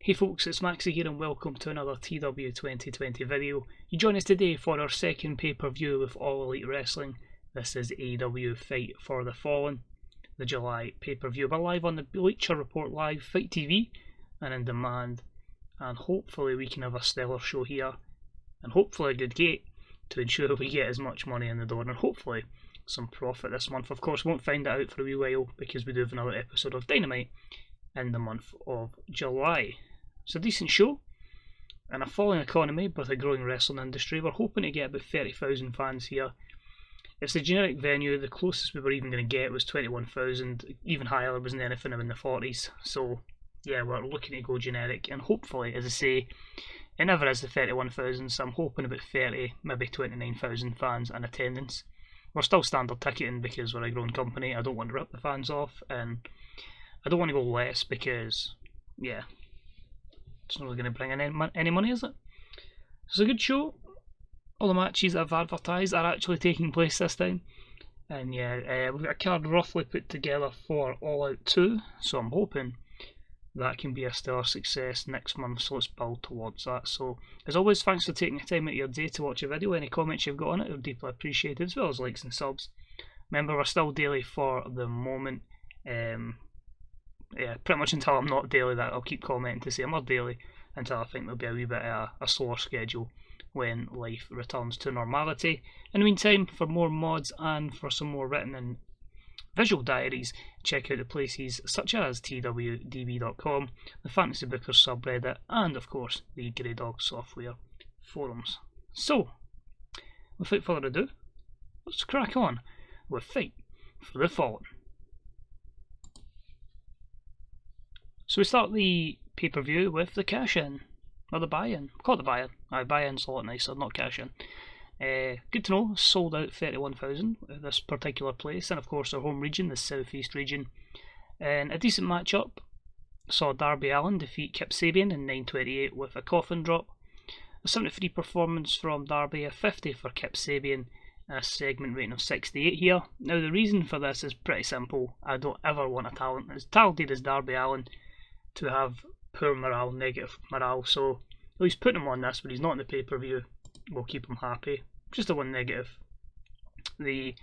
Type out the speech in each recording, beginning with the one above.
Hey folks, it's Maxie here and welcome to another TEW2020 video. You join us today for our second pay-per-view with All Elite Wrestling. This is AEW Fight for the Fallen, the July pay-per-view. We're live on the Lucha Report Live, Fight TV and in demand, and hopefully we can have a stellar show here and hopefully a good gate to ensure we get as much money in the door and hopefully some profit this month. Of course, we won't find that out for a wee while because we do have another episode of Dynamite in the month of July. It's a decent show and a falling economy with a growing wrestling industry. We're hoping to get about 30,000 fans here. It's a generic venue. The closest we were even going to get was 21,000. Even higher, there wasn't anything in the 40s. So yeah, we're looking to go generic and hopefully, as I say, it never is the 31,000, so I'm hoping about 30, maybe 29,000 fans in attendance. We're still standard ticketing because we're a growing company. I don't want to rip the fans off and I don't want to go less because, yeah, it's not really going to bring in any money, is it? It's a good show. All the matches I've advertised are actually taking place this time. And yeah, we've got a card roughly put together for All Out 2, so I'm hoping that can be a stellar success next month, so let's build towards that. So, as always, thanks for taking the time out of your day to watch a video. Any comments you've got on it are deeply appreciated, as well as likes and subs. Remember, we're still daily for the moment. Yeah, pretty much until I'm not daily, that I'll keep commenting to say I'm not daily until I think there'll be a wee bit of a slower schedule when life returns to normality. In the meantime, for more mods and for some more written and visual diaries, check out the places such as TEW2020, the Fantasy Bookers subreddit, and of course the Grey Dog Software forums. So, without further ado, let's crack on with Fight for the Fallen. So we start the pay-per-view with the cash-in, or the buy-in. Call it the buy-in. Buy-in's a lot nicer, not cash-in. Good to know, sold out 31,000 at this particular place, and of course our home region, the southeast region. And a decent match-up. Saw Darby Allin defeat Kip Sabian in 9:28 with a coffin drop. A 73 performance from Darby, a 50 for Kip Sabian, and a segment rating of 68 here. Now the reason for this is pretty simple. I don't ever want a talent as talented as Darby Allin to have poor morale, negative morale, so at least put him on this, but he's not in the pay-per-view, we'll keep him happy. Just the one negative, the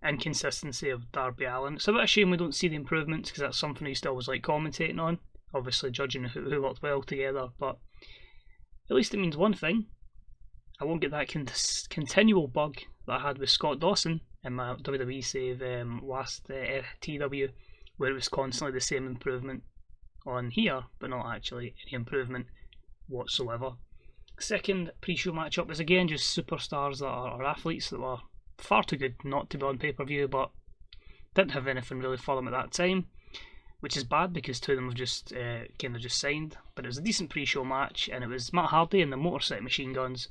inconsistency of Darby Allin. It's a bit of a shame we don't see the improvements, because that's something he still was like commentating on, obviously judging who worked well together, but at least it means one thing. I won't get that continual bug that I had with Scott Dawson in my WWE save last TW, where it was constantly the same improvement on here, but not actually any improvement whatsoever. Second pre-show matchup is again just superstars that are athletes that were far too good not to be on pay-per-view, but didn't have anything really for them at that time, which is bad because two of them have just kind of just signed. But it was a decent pre-show match, and it was Matt Hardy and the Motorcycle Machine Guns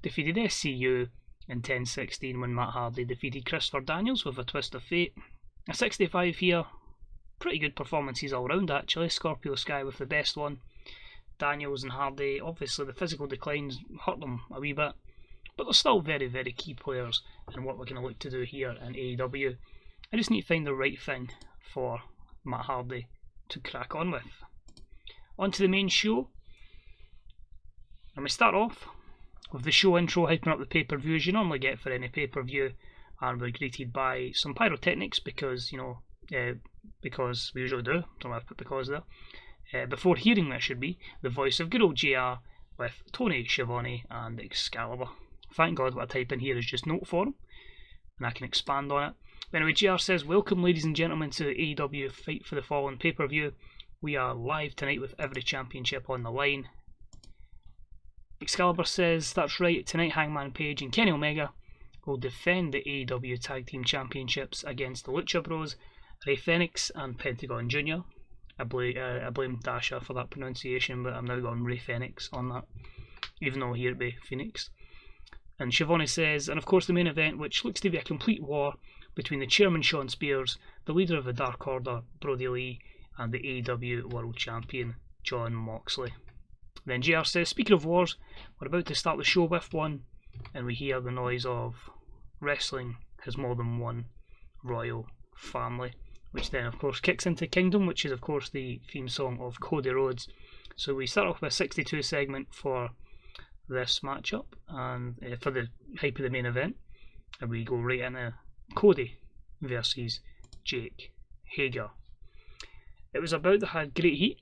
defeated SCU in 10-16 when Matt Hardy defeated Christopher Daniels with a twist of fate. A 65 here. Pretty good performances all round actually. Scorpio Sky with the best one. Daniels and Hardy, obviously the physical declines hurt them a wee bit, but they're still very, very key players in what we're going to look to do here in AEW. I just need to find the right thing for Matt Hardy to crack on with. On to the main show. And we start off with the show intro hyping up the pay-per-view as you normally get for any pay-per-view, and we're greeted by some pyrotechnics because, you know, because we usually do, don't have to put because there. Before hearing that should be the voice of good old JR with Tony Schiavone and Excalibur. Thank God what I type in here is just note for him, and I can expand on it. But anyway, JR says, welcome ladies and gentlemen to AEW Fight for the Fallen pay-per-view. We are live tonight with every championship on the line. Excalibur says, that's right, tonight Hangman Page and Kenny Omega will defend the AEW Tag Team Championships against the Lucha Bros, Rey Fenix and Pentagon Jr. I blame Dasha for that pronunciation, but I'm now going Rey Fenix on that, even though here it be Phoenix. And Schiavone says, and of course the main event, which looks to be a complete war between the chairman Shawn Spears, the leader of the Dark Order, Brodie Lee, and the AEW World Champion, Jon Moxley. Then JR says, speaking of wars, we're about to start the show with one, and we hear the noise of wrestling has more than one royal family, which then of course kicks into Kingdom, which is of course the theme song of Cody Rhodes So we start off with a 62 segment for this matchup, and for the hype of the main event, and we go right into Cody versus Jake Hager. It was about that had great heat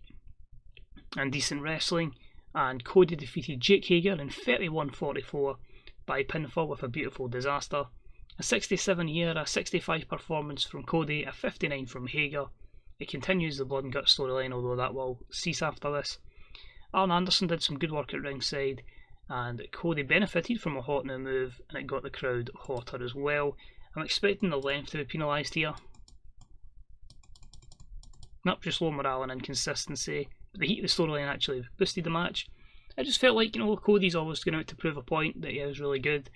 and decent wrestling, and Cody defeated Jake Hager in 31-44 by pinfall with a beautiful disaster. A 67 year, a 65 performance from Cody, a 59 from Hager. It continues the blood and guts storyline, although that will cease after this. Arn Anderson did some good work at ringside, and Cody benefited from a hot new move, and it got the crowd hotter as well. I'm expecting the length to be penalised here. Not just low morale and inconsistency, but the heat of the storyline actually boosted the match. I just felt like, Cody's always going out to prove a point that he was really good,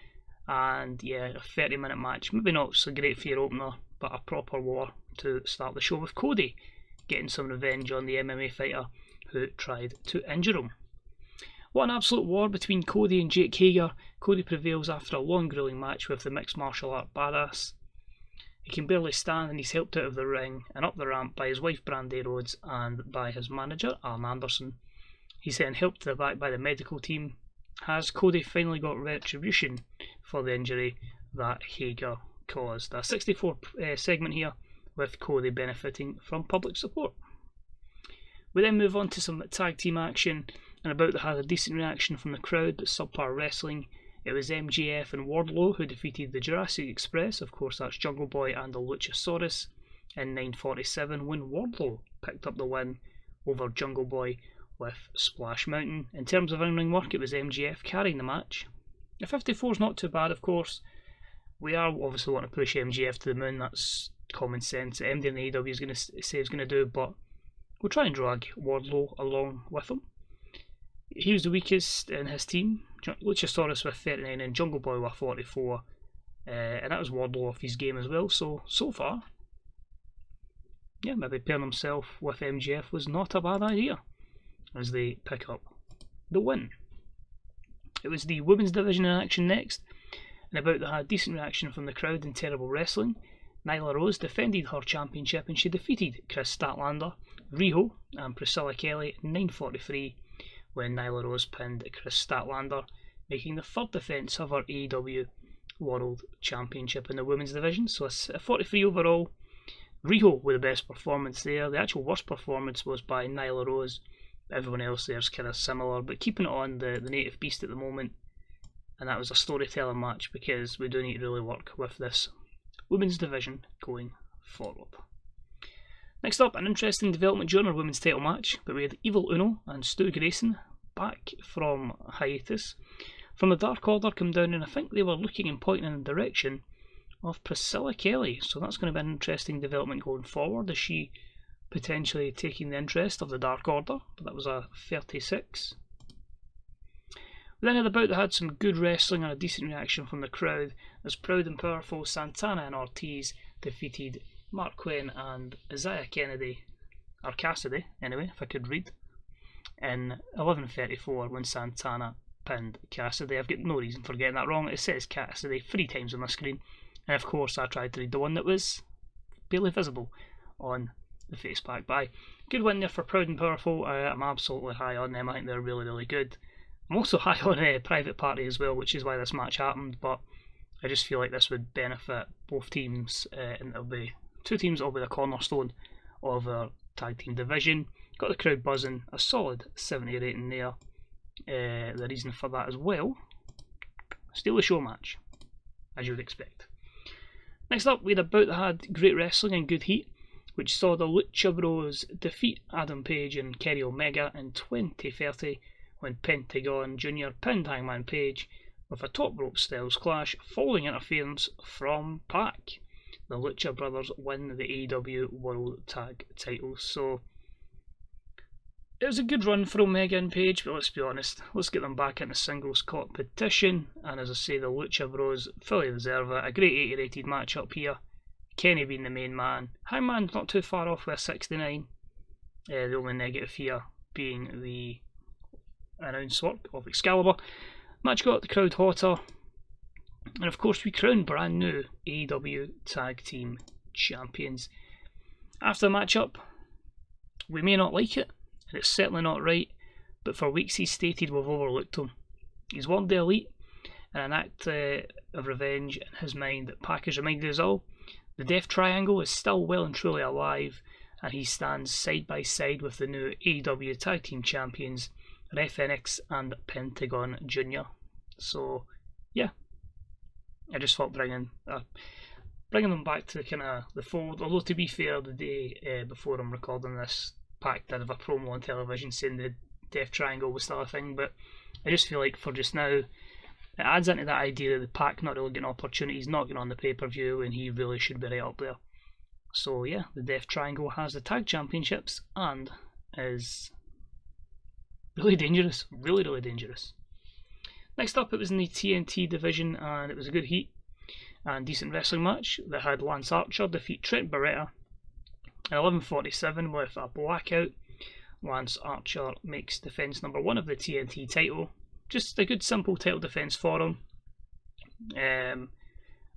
and yeah, a 30-minute match, maybe not so great for your opener, but a proper war to start the show with Cody getting some revenge on the MMA fighter who tried to injure him. What an absolute war between Cody and Jake Hager. Cody prevails after a long grueling match with the mixed martial art badass. He can barely stand, and he's helped out of the ring and up the ramp by his wife Brandy Rhodes and by his manager Arn Anderson. He's then helped to the back by the medical team. Has Cody finally got retribution for the injury that Hager caused? A 64 segment here with Cody benefiting from public support. We then move on to some tag team action, and about that had a decent reaction from the crowd, but subpar wrestling. It was MJF and Wardlow who defeated the Jurassic Express, of course that's Jungle Boy and the Luchasaurus, in 9:47 when Wardlow picked up the win over Jungle Boy with Splash Mountain. In terms of in-ring work, it was MJF carrying the match. A 54 is not too bad, of course. We are obviously wanting to push MJF to the moon, that's common sense. MD and AEW is going to say he's going to do, but we'll try and drag Wardlow along with him. He was the weakest in his team, Luchasaurus with 39 and Jungle Boy with 44, and that was Wardlow off his game as well, so far, yeah, maybe pairing himself with MJF was not a bad idea as they pick up the win. It was the women's division in action next, and about that had decent reaction from the crowd and terrible wrestling. Nyla Rose defended her championship and she defeated Chris Statlander, Riho and Priscilla Kelly in 9:43 when Nyla Rose pinned Chris Statlander, making the third defence of her AEW World Championship in the women's division. So a 43 overall. Riho with the best performance there. The actual worst performance was by Nyla Rose. Everyone else there is kind of similar, but keeping it on the native beast at the moment. And that was a storytelling match because we do need to really work with this women's division going forward. Next up, an interesting development during our women's title match, but we had Evil Uno and Stu Grayson back from hiatus. From the Dark Order come down, and I think they were looking and pointing in the direction of Priscilla Kelly, so that's going to be an interesting development going forward. Is she potentially taking the interest of the Dark Order? But that was a 36. We then had a bout that had some good wrestling and a decent reaction from the crowd as Proud and Powerful Santana and Ortiz defeated Mark Quinn and Isaiah Kennedy, or Cassidy anyway, if I could read, in 11:34 when Santana pinned Cassidy. I've got no reason for getting that wrong. It says Cassidy 3 times on the screen, and of course I tried to read the one that was barely visible on the face pack. By good win there for Proud and Powerful. I'm absolutely high on them. I think they're really, really good. I'm also high on Private Party as well, which is why this match happened, but I just feel like this would benefit both teams, and it'll be 2 teams that will be the cornerstone of our tag team division. Got the crowd buzzing, a solid 70 rating there. The reason for that as well, steal the show match, as you would expect. Next up, we had a bout that had great wrestling and good heat, which saw the Lucha Bros defeat Adam Page and Kenny Omega in 20:30 when Pentagon Jr. pinned Hangman Page with a top rope styles clash following interference from Pac. The Lucha Brothers win the AEW World Tag titles. So it was a good run for Omega and Page, but let's be honest, let's get them back into singles competition. And as I say, the Lucha Bros fully deserve it. A great 80 rated matchup here. Kenny being the main man. Hangman's not too far off with a 69. The only negative here being the announce work of Excalibur. Match got the crowd hotter, and of course we crowned brand new AEW Tag Team Champions. After the matchup, we may not like it, and it's certainly not right, but for weeks he's stated we've overlooked him. He's warned the Elite in an act of revenge in his mind that Pac has reminded us all. The Death Triangle is still well and truly alive, and he stands side by side with the new AEW Tag Team Champions, Ref Fenix and Pentagon Jr. So, yeah, I just thought bringing them back to kind of the fold. Although to be fair, the day before I'm recording this, Pac did have a promo on television saying the Death Triangle was still a thing, but I just feel like for just now, it adds into that idea that the Pac not really getting opportunities, not getting on the pay-per-view, and he really should be right up there. So yeah, the Death Triangle has the tag championships and is really dangerous, really dangerous. Next up, it was in the TNT division, and it was a good heat and decent wrestling match that had Lance Archer defeat Trent Beretta at 11:47 with a blackout. Lance Archer makes defense number 1 of the TNT title. Just a good simple title defense for him.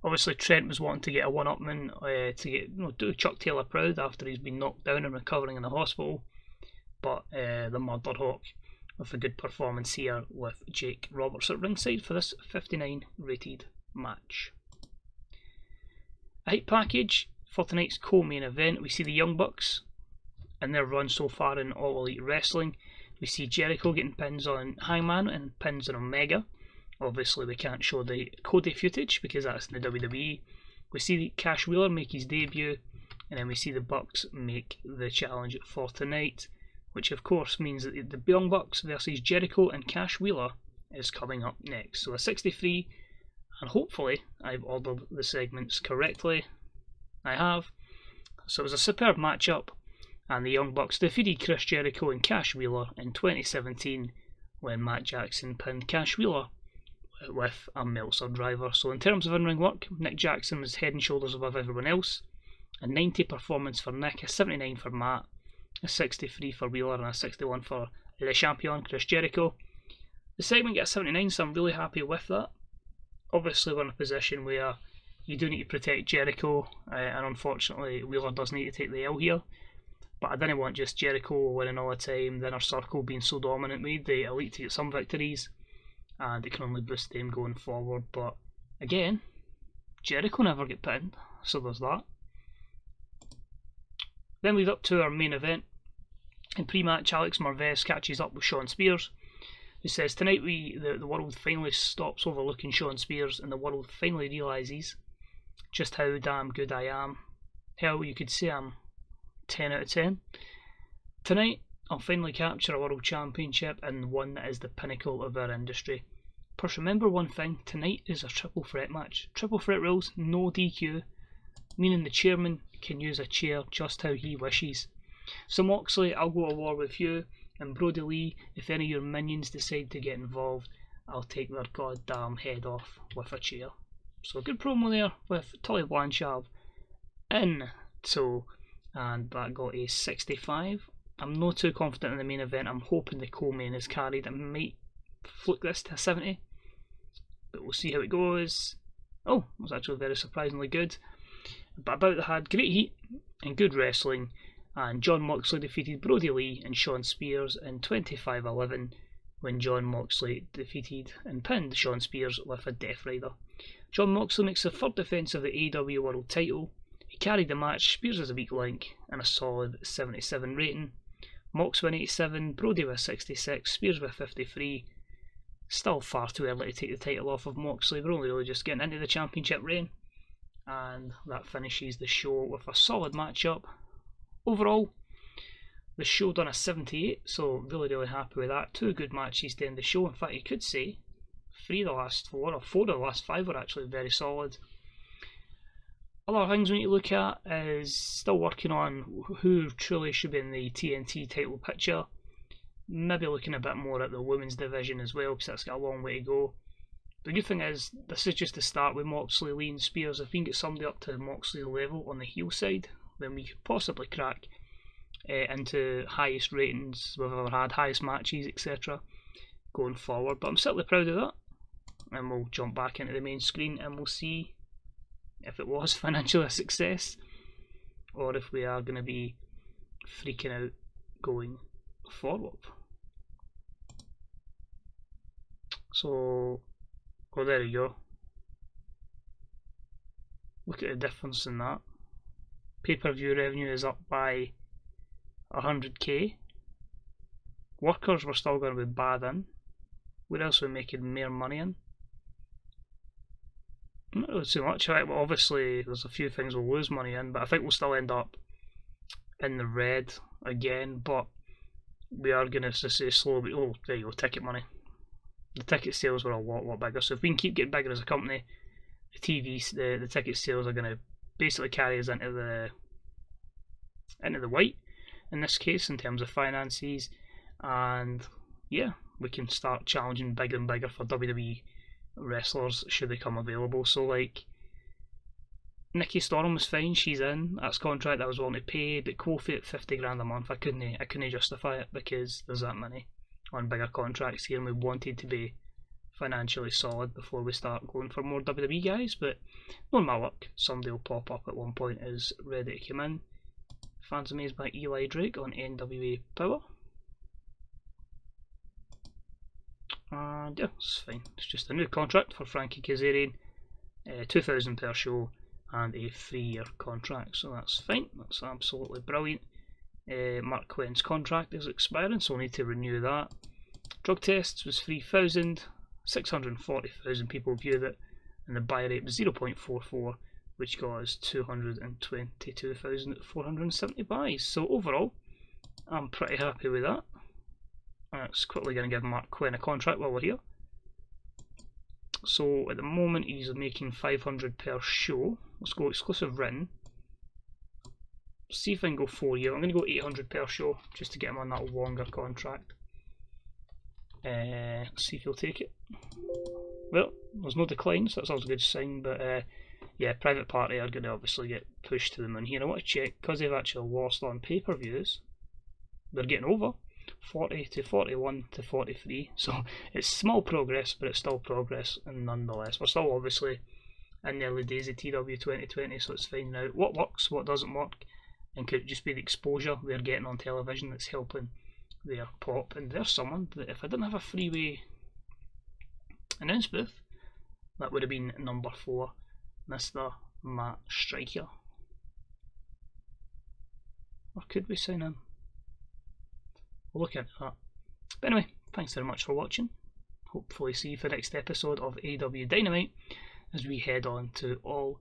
Obviously Trent was wanting to get a one-upman to get do Chuck Taylor proud after he's been knocked down and recovering in the hospital, but the Murder Hawk with a good performance here with Jake Roberts at ringside for this 59 rated match. A hype package for tonight's co-main event. We see the Young Bucks in their run so far in All Elite Wrestling. We see Jericho getting pins on Hangman and pins on Omega. Obviously we can't show the Cody footage because that's in the WWE. We see Cash Wheeler make his debut, and then we see the Bucks make the challenge for tonight, which of course means that the Young Bucks versus Jericho and Cash Wheeler is coming up next. So a 63, and hopefully I've ordered the segments correctly. I have. So it was a superb matchup, and the Young Bucks defeated Chris Jericho and Cash Wheeler in 2017 when Matt Jackson pinned Cash Wheeler with a Meltzer driver. So in terms of in-ring work, Nick Jackson was head and shoulders above everyone else. A 90 performance for Nick, a 79 for Matt, a 63 for Wheeler, and a 61 for Le Champion, Chris Jericho. The segment got a 79, so I'm really happy with that. Obviously we're in a position where you do need to protect Jericho, and unfortunately Wheeler does need to take the L here. But I didn't want just Jericho winning all the time, the Inner Circle being so dominant. We need the Elite to get some victories, and it can only boost them going forward. But again, Jericho never get pinned, so there's that. Then lead up to our main event. In pre-match, Alex Marvez catches up with Shawn Spears, who says, tonight the world finally stops overlooking Shawn Spears, and the world finally realises just how damn good I am. Hell, you could say I'm 10 out of 10. Tonight, I'll finally capture a world championship, and one that is the pinnacle of our industry. Plus, remember one thing, tonight is a triple threat match. Triple threat rules, no DQ, meaning the chairman can use a chair just how he wishes. So Moxley, I'll go to war with you, and Brodie Lee, if any of your minions decide to get involved, I'll take their goddamn head off with a chair. So a good promo there with Tully Blanchard in tow, and that got a 65. I'm not too confident in the main event. I'm hoping the co-main is carried. I might fluke this to a 70, but we'll see how it goes. Oh, it was actually very surprisingly good. But about the had great heat and good wrestling, and Jon Moxley defeated Brodie Lee and Shawn Spears in 25-11 when Jon Moxley defeated and pinned Shawn Spears with a Death Rider. Jon Moxley makes the third defence of the AEW World title. He carried the match, Spears as a weak link, and a solid 77 rating. Mox with 87, Brodie with 66, Spears with 53. Still far too early to take the title off of Moxley. We're only really just getting into the championship reign. And that finishes the show with a solid matchup. Overall, the show done a 78, so really happy with that. Two good matches to end the show. In fact, you could say 3 of the last 4, or 4 of the last 5 were actually very solid. Other things we need to look at is still working on who truly should be in the TNT title picture. Maybe looking a bit more at the women's division as well, because that's got a long way to go. The good thing is, this is just to start with Moxley, Lee and Spears. If we can get somebody up to Moxley's level on the heel side, then we could possibly crack into highest ratings we've ever had, highest matches, etc. going forward. But I'm certainly proud of that. And we'll jump back into the main screen and we'll see if it was financially a success, or if we are going to be freaking out going forward. So, oh, there you go. Look at the difference in that. Pay-per-view revenue is up by 100k. Workers were still going to be bad in. Where else are we making more money in? Not really too much. Right, well, obviously there's a few things we'll lose money in, but I think we'll still end up in the red again. But we are going to say slowly. Oh, there you go, ticket money. The ticket sales were a lot bigger. So if we can keep getting bigger as a company, the ticket sales are going to basically carry us into the white in this case in terms of finances, and yeah, we can start challenging bigger and bigger for WWE wrestlers should they come available. So like Nikki Storm was fine, she's in. That's contract I was willing to pay, but Kofi at 50 grand a month, I couldn't justify it because there's that many on bigger contracts here, and we wanted to be financially solid before we start going for more WWE guys. But knowing my luck, somebody will pop up at one point is ready to come in. Fans amazed by Eli Drake on NWA Power. And yeah, it's fine. It's just a new contract for Frankie Kazarian, 2,000 per show, and a 3-year contract. So that's fine. That's absolutely brilliant. Mark Quinn's contract is expiring, so we'll need to renew that. Drug tests was 3,000. 640,000 people viewed it, and the buy rate was 0.44, which got us 222,470 buys. So overall, I'm pretty happy with that. It's quickly going to give Mark Quinn a contract while we're here. So at the moment he's making 500 per show. Let's go exclusive written. See if I can go 4 year. I'm going to go 800 per show just to get him on that longer contract. Let's see if he'll take it. Well, there's no decline, so that's always a good sign. But yeah, Private Party are going to obviously get pushed to the moon here. I want to check, because they've actually lost on pay-per-views, they're getting over 40 to 41 to 43. So it's small progress, but it's still progress, and nonetheless, we're still obviously in the early days of TEW2020, so it's fine now. What works, what doesn't work, and could it just be the exposure they're getting on television that's helping their pop? And there's someone that if I didn't have a freeway announce booth, that would have been number 4, Mr. Matt Striker. Or could we sign him? We'll look into that. But anyway, thanks very much for watching. Hopefully see you for the next episode of AEW Dynamite as we head on to All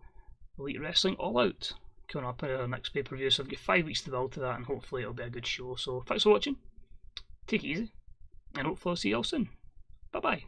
Elite Wrestling All Out coming up in our next pay-per-view. So I've got 5 weeks to build to that, and hopefully it'll be a good show. So thanks for watching, take it easy, and hopefully I'll see you all soon. Bye bye.